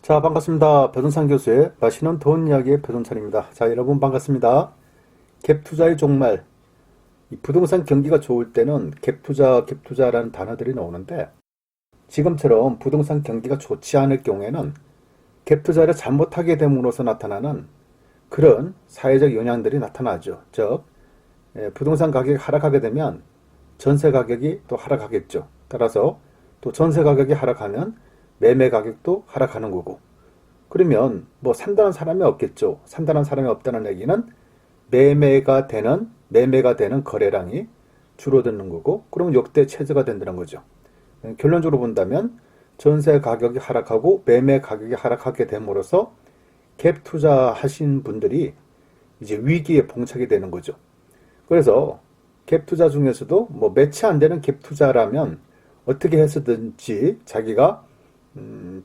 자, 반갑습니다. 배동찬 교수의 맛있는 돈 이야기의 배동찬입니다. 자, 여러분 반갑습니다. 갭 투자의 종말. 이 부동산 경기가 좋을 때는 갭 투자, 갭 투자라는 단어들이 나오는데 지금처럼 부동산 경기가 좋지 않을 경우에는 갭 투자를 잘못하게 됨으로써 나타나는 그런 사회적 영향들이 나타나죠. 즉, 부동산 가격이 하락하게 되면 전세 가격이 또 하락하겠죠. 따라서 또 전세 가격이 하락하면 매매 가격도 하락하는 거고, 그러면 뭐 산다는 사람이 없겠죠. 산다는 사람이 없다는 얘기는 매매가 되는 거래량이 줄어드는 거고, 그러면 역대 최저가 된다는 거죠. 결론적으로 본다면 전세 가격이 하락하고 매매 가격이 하락하게 됨으로써 갭 투자하신 분들이 이제 위기에 봉착이 되는 거죠. 그래서 갭 투자 중에서도 뭐 매치 안 되는 갭 투자라면 어떻게 해서든지 자기가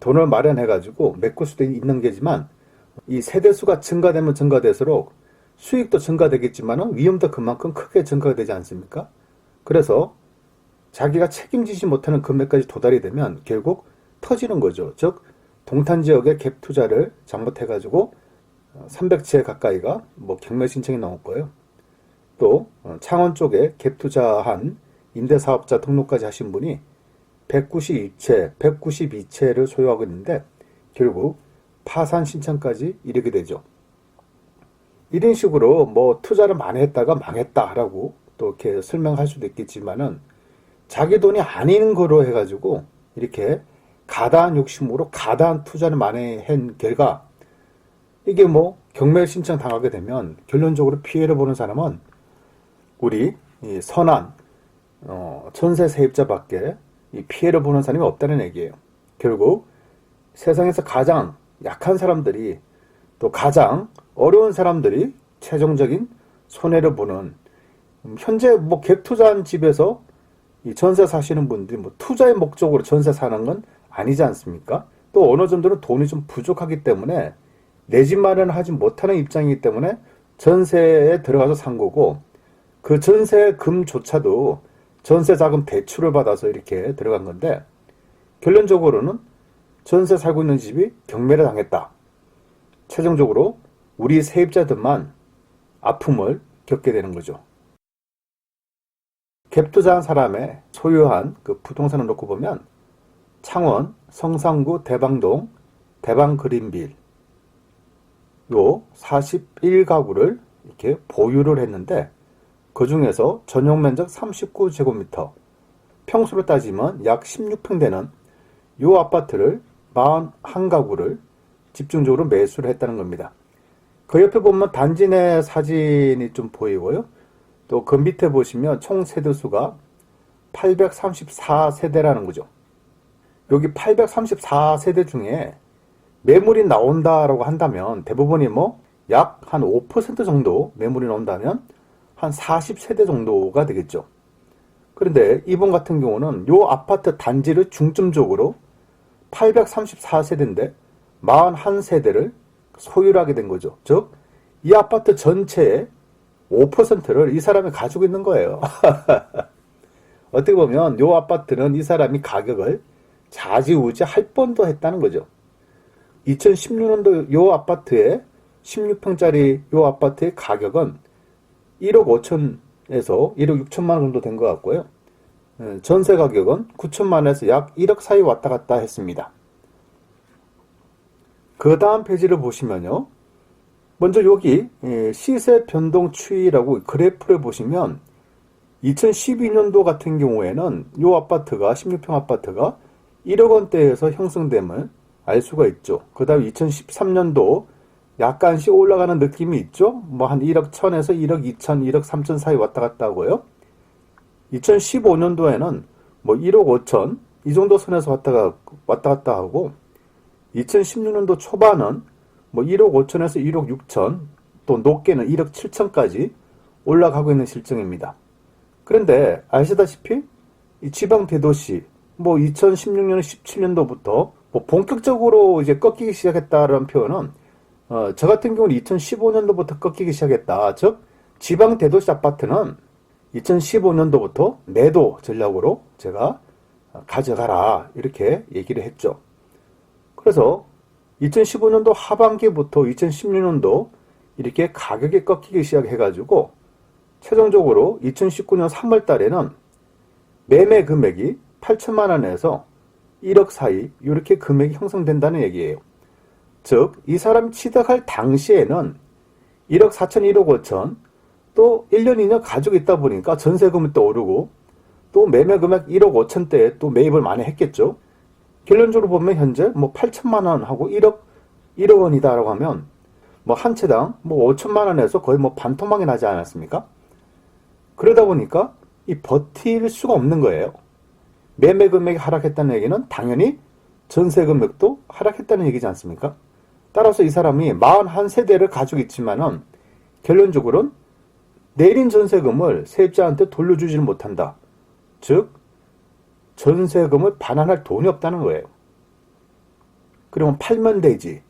돈을 마련해가지고 메꿀 수도 있는 게지만, 이 세대수가 증가되면 증가될수록 수익도 증가되겠지만 위험도 그만큼 크게 증가가 되지 않습니까? 그래서 자기가 책임지지 못하는 금액까지 도달이 되면 결국 터지는 거죠. 즉, 동탄 지역의 갭 투자를 잘못해가지고 300채 가까이가 뭐 경매 신청이 나올 거예요. 또 창원 쪽에 갭 투자한 임대사업자 등록까지 하신 분이 192채를 소유하고 있는데 결국 파산 신청까지 이르게 되죠. 이런 식으로 뭐 투자를 많이 했다가 망했다라고 또 이렇게 설명할 수도 있겠지만은, 자기 돈이 아닌 거로 해가지고 이렇게 가다한 욕심으로 가다한 투자를 많이 한 결과 이게 뭐 경매 신청 당하게 되면 결론적으로 피해를 보는 사람은 우리 이 선한 전세 세입자밖에 이 피해를 보는 사람이 없다는 얘기예요. 결국 세상에서 가장 약한 사람들이, 또 가장 어려운 사람들이 최종적인 손해를 보는, 현재 뭐 갭 투자한 집에서 이 전세 사시는 분들이 뭐 투자의 목적으로 전세 사는 건 아니지 않습니까? 또 어느 정도는 돈이 좀 부족하기 때문에 내 집 마련을 하지 못하는 입장이기 때문에 전세에 들어가서 산 거고, 그 전세금조차도 전세자금 대출을 받아서 이렇게 들어간 건데, 결론적으로는 전세 살고 있는 집이 경매를 당했다. 최종적으로 우리 세입자들만 아픔을 겪게 되는 거죠. 갭 투자한 사람의 소유한 그 부동산을 놓고 보면 창원 성산구 대방동 대방그린빌 요 41가구를 이렇게 보유를 했는데, 그 중에서 전용 면적 39제곱미터, 평수로 따지면 약 16평 되는 요 아파트를 41가구를 집중적으로 매수를 했다는 겁니다. 그 옆에 보면 단지 내 사진이 좀 보이고요. 또 그 밑에 보시면 총 세대수가 834세대라는 거죠. 여기 834세대 중에 매물이 나온다라고 한다면 대부분이 뭐 약 한 5% 정도 매물이 나온다면 한 40세대 정도가 되겠죠. 그런데 이분 같은 경우는 요 아파트 단지를 중점적으로 834세대인데 41세대를 소유를 하게 된 거죠. 즉, 이 아파트 전체의 5%를 이 사람이 가지고 있는 거예요. 어떻게 보면 요 아파트는 이 사람이 가격을 좌지우지 할 뻔도 했다는 거죠. 2016년도 요 아파트의 16평짜리 요 아파트의 가격은 1억 5천에서 1억 6천만 원 정도 된 것 같고요. 전세 가격은 9천만 원에서 약 1억 사이 왔다 갔다 했습니다. 그 다음 페이지를 보시면요. 먼저 여기 시세 변동 추이라고 그래프를 보시면 2012년도 같은 경우에는 이 아파트가 16평 아파트가 1억 원대에서 형성됨을 알 수가 있죠. 그 다음 2013년도 약간씩 올라가는 느낌이 있죠. 뭐 한 1억 1000에서 1억 2000, 1억 3000 사이 왔다 갔다 하고요. 2015년도에는 뭐 1억 5천 이 정도 선에서 왔다 갔다 하고, 2016년도 초반은 뭐 1억 5천에서 1억 6천, 또 높게는 1억 7천까지 올라가고 있는 실정입니다. 그런데 아시다시피 이 지방 대도시 뭐 2016년 17년도부터 뭐 본격적으로 이제 꺾이기 시작했다라는 표현은 저 같은 경우는 2015년도부터 꺾이기 시작했다. 즉, 지방 대도시 아파트는 2015년도부터 매도 전략으로 제가 가져가라 이렇게 얘기를 했죠. 그래서 2015년도 하반기부터 2016년도 이렇게 가격이 꺾이기 시작해가지고 최종적으로 2019년 3월 달에는 매매 금액이 8천만 원에서 1억 사이 이렇게 금액이 형성된다는 얘기예요. 즉, 이 사람이 취득할 당시에는 1억 4천, 1억 5천, 또 1년, 2년 가지고 있다 보니까 전세금이 또 오르고 또 매매 금액 1억 5천대에 또 매입을 많이 했겠죠. 결론적으로 보면 현재 뭐 8천만 원하고 1억 원이다라고 하면 뭐 한 채당 뭐 5천만 원에서 거의 뭐 반토막이 나지 않았습니까? 그러다 보니까 이 버틸 수가 없는 거예요. 매매 금액이 하락했다는 얘기는 당연히 전세 금액도 하락했다는 얘기지 않습니까? 따라서 이 사람이 41세대를 가지고 있지만은 결론적으로는 내린 전세금을 세입자한테 돌려주지는 못한다. 즉, 전세금을 반환할 돈이 없다는 거예요. 그러면 팔면 되지.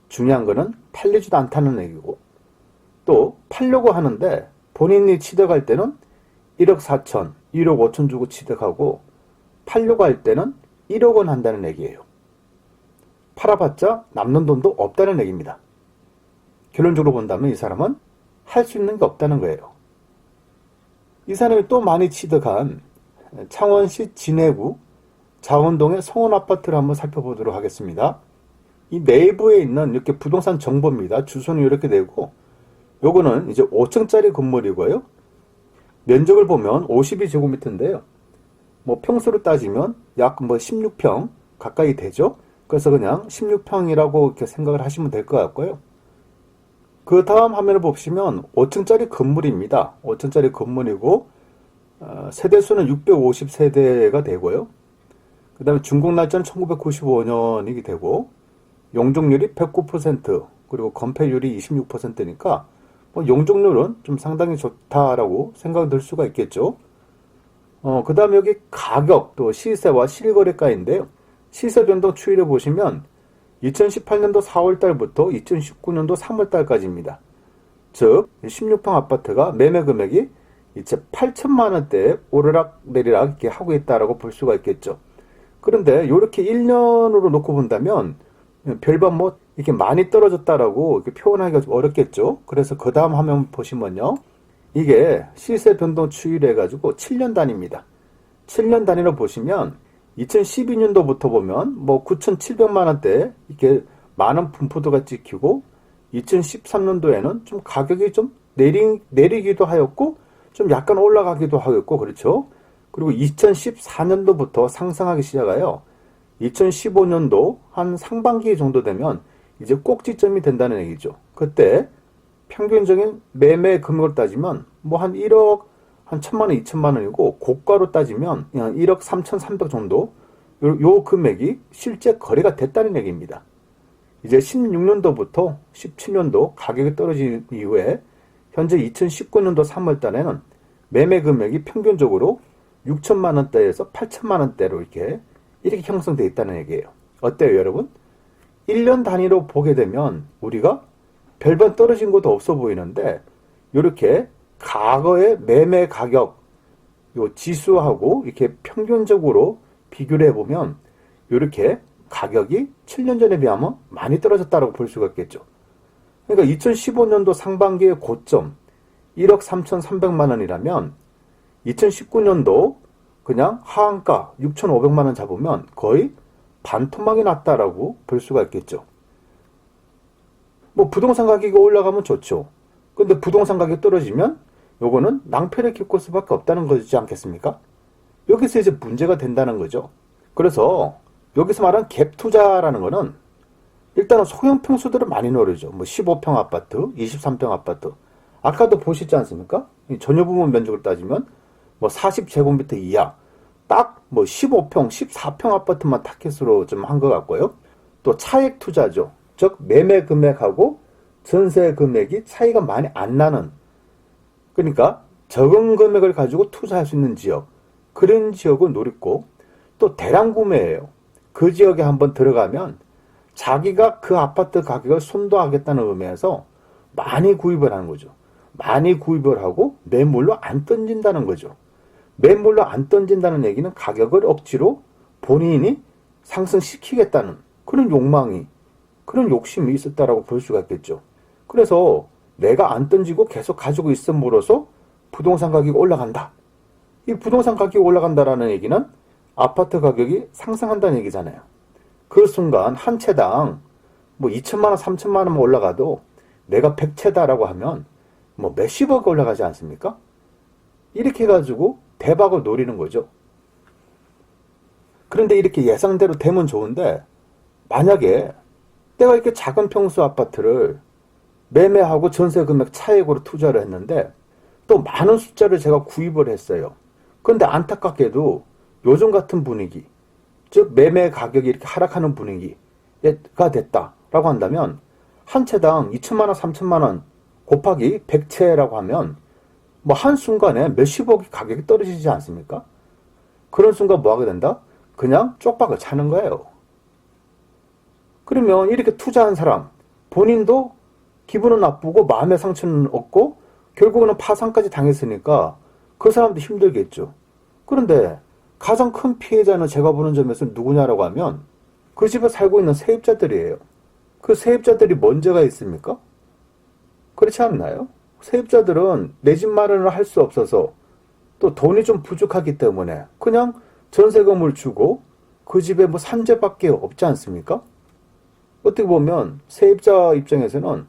중요한 거는 팔리지도 않다는 얘기고, 또 팔려고 하는데 본인이 취득할 때는 1억 4천, 1억 5천 주고 취득하고 팔려고 할 때는 1억 원 한다는 얘기예요. 팔아봤자 남는 돈도 없다는 얘기입니다. 결론적으로 본다면 이 사람은 할 수 있는 게 없다는 거예요. 이 사람이 또 많이 취득한 창원시 진해구 자원동의 성원아파트를 한번 살펴보도록 하겠습니다. 이 내부에 있는 이렇게 부동산 정보입니다. 주소는 이렇게 되고, 요거는 이제 5층짜리 건물이고요. 면적을 보면 52제곱미터인데요. 뭐 평수로 따지면 약 뭐 16평 가까이 되죠. 그래서 그냥 16평이라고 이렇게 생각을 하시면 될 것 같고요. 그 다음 화면을 보시면 5층짜리 건물입니다. 5층짜리 건물이고, 세대수는 650세대가 되고요. 그 다음에 준공날짜는 1995년이 되고, 용적률이 109%, 그리고 건폐율이 26%니까, 뭐 용적률은 좀 상당히 좋다라고 생각이 들 수가 있겠죠. 그 다음에 여기 가격, 또 시세와 실거래가인데요. 시세 변동 추이를 보시면 2018년도 4월달부터 2019년도 3월달까지입니다. 즉 16평 아파트가 매매 금액이 이제 8천만 원대에 오르락 내리락 이렇게 하고 있다라고 볼 수가 있겠죠. 그런데 이렇게 1년으로 놓고 본다면 별반 뭐 이렇게 많이 떨어졌다라고 이렇게 표현하기가 좀 어렵겠죠. 그래서 그 다음 화면 보시면요, 이게 시세 변동 추이를 해가지고 7년 단위입니다. 7년 단위로 보시면 2012년도부터 보면 뭐 9,700만 원대 이렇게 많은 분포도가 찍히고, 2013년도에는 좀 가격이 좀 내리기도 하였고 좀 약간 올라가기도 하였고, 그렇죠. 그리고 2014년도부터 상승하기 시작하여 2015년도 한 상반기 정도 되면 이제 꼭지점이 된다는 얘기죠. 그때 평균적인 매매 금액을 따지면 뭐 한 1억 한 1,000만 원, 2천만 원이고, 고가로 따지면 그냥 1억 3,300 정도 요 금액이 실제 거래가 됐다는 얘기입니다. 이제 16년도부터 17년도 가격이 떨어진 이후에 현재 2019년도 3월 달에는 매매 금액이 평균적으로 6천만 원대에서 8천만 원대로 이렇게 형성되어 있다는 얘기예요. 어때요, 여러분? 1년 단위로 보게 되면 우리가 별반 떨어진 것도 없어 보이는데, 이렇게 과거의 매매 가격 요 지수하고 이렇게 평균적으로 비교를 해보면 이렇게 가격이 7년 전에 비하면 많이 떨어졌다고 볼 수가 있겠죠. 그러니까 2015년도 상반기의 고점 1억 3,300만 원이라면 2019년도 그냥 하한가 6,500만 원 잡으면 거의 반토막이 났다라고 볼 수가 있겠죠. 뭐 부동산 가격이 올라가면 좋죠. 근데 부동산 가격이 떨어지면 요거는 낭패를 겪을 수밖에 없다는 거지 않겠습니까? 여기서 이제 문제가 된다는 거죠. 그래서 여기서 말하는 갭 투자라는 거는 일단은 소형 평수들을 많이 노리죠. 뭐 15평 아파트, 23평 아파트. 아까도 보시지 않습니까? 전유 부분 면적을 따지면 뭐 40제곱미터 이하, 딱 뭐 15평, 14평 아파트만 타겟으로 좀 한 것 같고요. 또 차액 투자죠. 즉 매매 금액하고 전세 금액이 차이가 많이 안 나는, 그러니까 적은 금액을 가지고 투자할 수 있는 지역, 그런 지역을 노리고, 또 대량 구매예요. 그 지역에 한번 들어가면 자기가 그 아파트 가격을 선도하겠다는 의미에서 많이 구입을 하는 거죠. 많이 구입을 하고 매물로 안 던진다는 거죠. 매물로 안 던진다는 얘기는 가격을 억지로 본인이 상승시키겠다는 그런 욕망이 그런 욕심이 있었다라고 볼 수가 있겠죠. 그래서 내가 안 던지고 계속 가지고 있음으로써 부동산 가격이 올라간다. 이 부동산 가격이 올라간다라는 얘기는 아파트 가격이 상승한다는 얘기잖아요. 그 순간 한 채당 뭐 2천만 원, 3천만 원만 올라가도 내가 100채다라고 하면 뭐 몇십억 올라가지 않습니까? 이렇게 해가지고 대박을 노리는 거죠. 그런데 이렇게 예상대로 되면 좋은데 만약에 내가 이렇게 작은 평수 아파트를 매매하고 전세 금액 차익으로 투자를 했는데 또 많은 숫자를 제가 구입을 했어요. 그런데 안타깝게도 요즘 같은 분위기, 즉 매매 가격이 이렇게 하락하는 분위기가 됐다라고 한다면 한 채당 2천만 원, 3천만 원 곱하기 100채라고 하면 뭐 한순간에 몇십억이 가격이 떨어지지 않습니까? 그런 순간 뭐 하게 된다? 그냥 쪽박을 차는 거예요. 그러면 이렇게 투자한 사람 본인도 기분은 나쁘고 마음의 상처는 없고 결국은 파산까지 당했으니까 그 사람도 힘들겠죠. 그런데 가장 큰 피해자는 제가 보는 점에서 누구냐라고 하면 그 집에 살고 있는 세입자들이에요. 그 세입자들이 문제가 있습니까? 그렇지 않나요? 세입자들은 내 집 마련을 할 수 없어서 또 돈이 좀 부족하기 때문에 그냥 전세금을 주고 그 집에 뭐 산재밖에 없지 않습니까? 어떻게 보면 세입자 입장에서는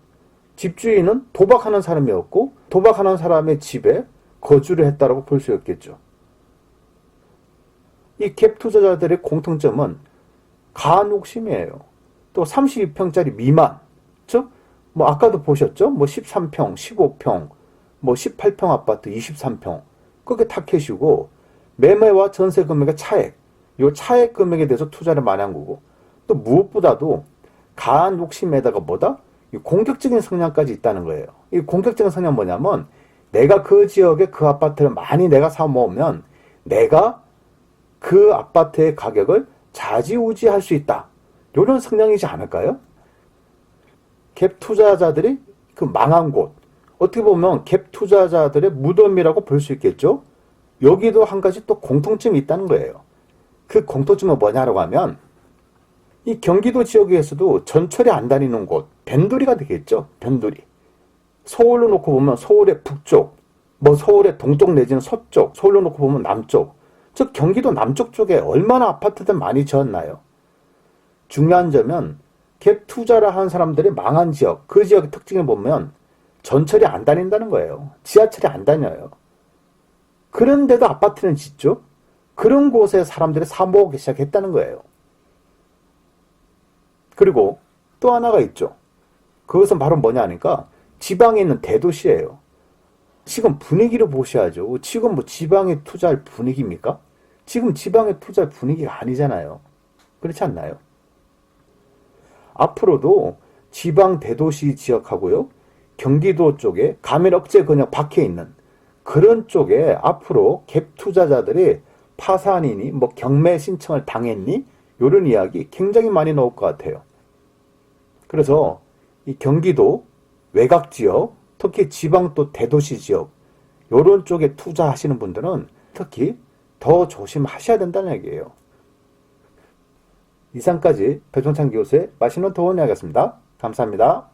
집주인은 도박하는 사람이었고 도박하는 사람의 집에 거주를 했다라고 볼 수 있겠죠. 이 갭 투자자들의 공통점은 가한 욕심이에요. 또 32평짜리 미만, 즉 뭐 아까도 보셨죠? 뭐 13평, 15평, 뭐 18평 아파트 23평 그게 타켓이고 매매와 전세 금액의 차액, 이 차액 금액에 대해서 투자를 많이 한 거고 또 무엇보다도 가한 욕심에다가 뭐다? 이 공격적인 성향까지 있다는 거예요. 이 공격적인 성향은 뭐냐면 내가 그 지역에 그 아파트를 많이 내가 사 모으면 내가 그 아파트의 가격을 좌지우지할 수 있다. 이런 성향이지 않을까요? 갭 투자자들이 그 망한 곳, 어떻게 보면 갭 투자자들의 무덤이라고 볼 수 있겠죠. 여기도 한 가지 또 공통점이 있다는 거예요. 그 공통점은 뭐냐라고 하면 이 경기도 지역에서도 전철이 안 다니는 곳, 변두리가 되겠죠. 변두리. 서울로 놓고 보면 서울의 북쪽, 뭐 서울의 동쪽 내지는 서쪽, 서울로 놓고 보면 남쪽, 즉 경기도 남쪽 쪽에 얼마나 아파트들 많이 지었나요? 중요한 점은 갭 투자를 한 사람들이 망한 지역, 그 지역의 특징을 보면 전철이 안 다닌다는 거예요. 지하철이 안 다녀요. 그런데도 아파트는 짓죠? 그런 곳에 사람들이 사 모으기 시작했다는 거예요. 그리고 또 하나가 있죠. 그것은 바로 뭐냐 하니까 지방에 있는 대도시예요. 지금 분위기를 보셔야죠. 지금 뭐 지방에 투자할 분위기입니까? 지금 지방에 투자할 분위기가 아니잖아요. 그렇지 않나요? 앞으로도 지방 대도시 지역하고요. 경기도 쪽에 가면 억제 그냥 박혀 있는 그런 쪽에 앞으로 갭 투자자들이 파산이니 뭐 경매 신청을 당했니 이런 이야기 굉장히 많이 나올 것 같아요. 그래서 이 경기도 외곽 지역, 특히 지방 또 대도시 지역 이런 쪽에 투자하시는 분들은 특히 더 조심하셔야 된다는 얘기예요. 이상까지 배종찬 교수의 맛있는 도움 이야기였습니다. 감사합니다.